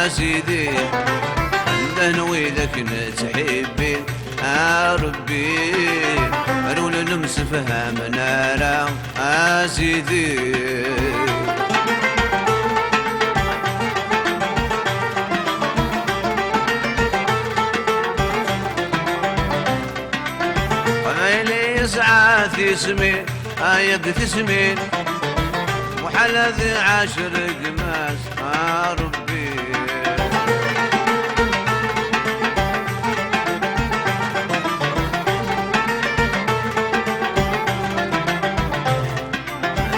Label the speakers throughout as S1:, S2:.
S1: سيدي انت نويلك نتحبي ربي رول نمسفها منارة سيدي قبيلي يسعى تسمي يقتسمي وحل ذي 10 قماس ربي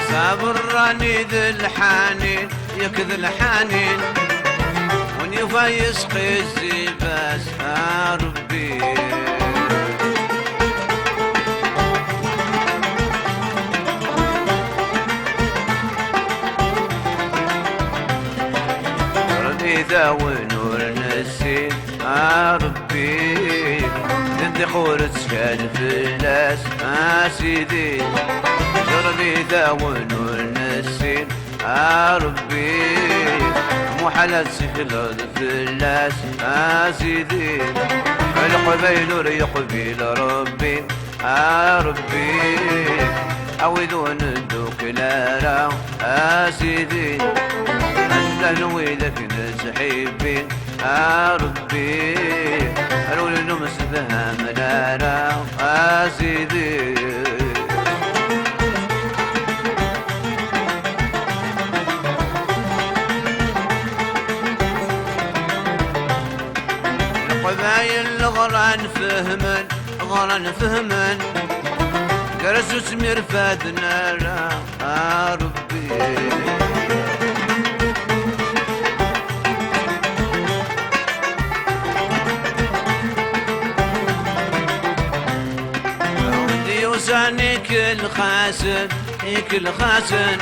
S1: صابر راني ذي الحنين يكذ الحنين ونيفا يسقي الزباس ربي ونور نسي ربي انت قورة شال فلاس سيدي جربي ذا ونور نسي ربي مو حلال سفل فلاس سيدي القبيل يقبل ربي ربي أوذون الدوك لارا سيدي أنت نويلك نسحبي ربي قالوا لي نمسفها منارة سيدي القبايل غران فهمن قرسوا سمير فادنا ربي وساني كل خاسن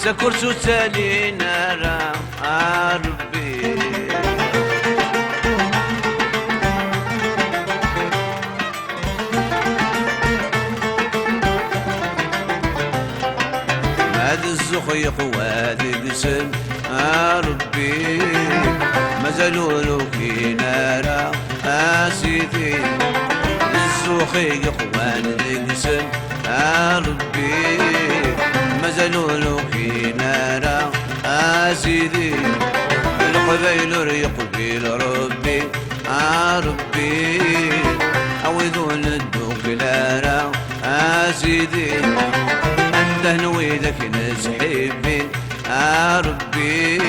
S1: سكرسو تالينا ربي هذا الزخيق وهذا قسم ربي مازالوا له كي نارا سيدي الزخيق وهذا قسم ربي مازالوا له كي نارا سيدي القبيل يقبل ربي ربي أوذون الدوك لارا سيدي أنت نويلك نسحبي ربي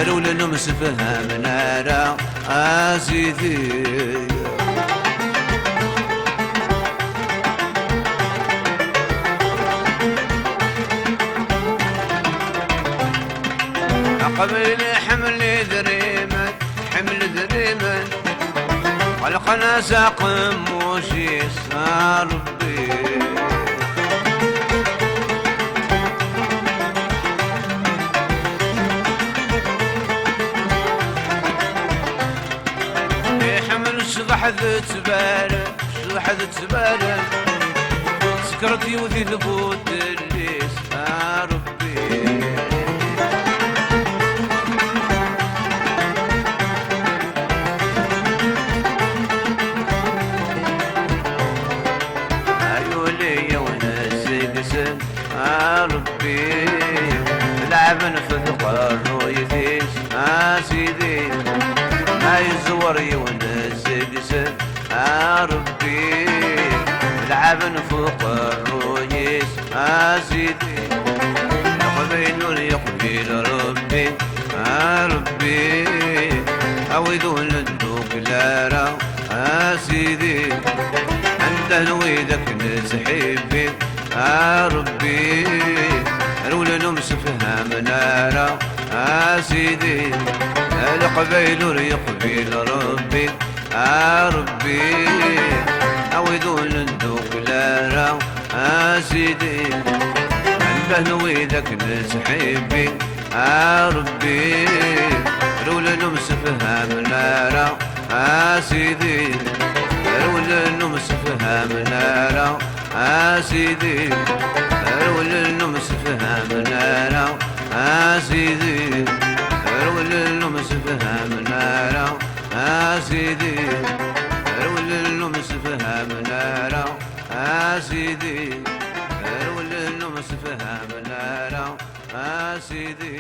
S1: رولا نمسفها منارا سيدي قبل حمل ذريمن خلقنا ساقم موشيس ربي حمل الشضح ذو تبارن سكرت يوثي ثبوت الليس ربي ربي لعبن في القرن ويثيس سيدي ما يزور يونس ربي لعبن في القرن ويثيس سيدي قبيل يقبل ربي ربي أوذون الدوك لارا سيدي أنت نويدك نسحبي ربي رولا نمسفها منارة سيدي القبيل يقبل ربي ربي أوذون الدوك لارا سيدي أنت نويدك نسحبي ربي رولا نمسفها منارة سيدي رولا نمسفها منارة سيدي رول النمس فهم نارا سيدي رول النمس سيدي رول مسفهمنا لا سيدي رول مسفهمنا لا سيدي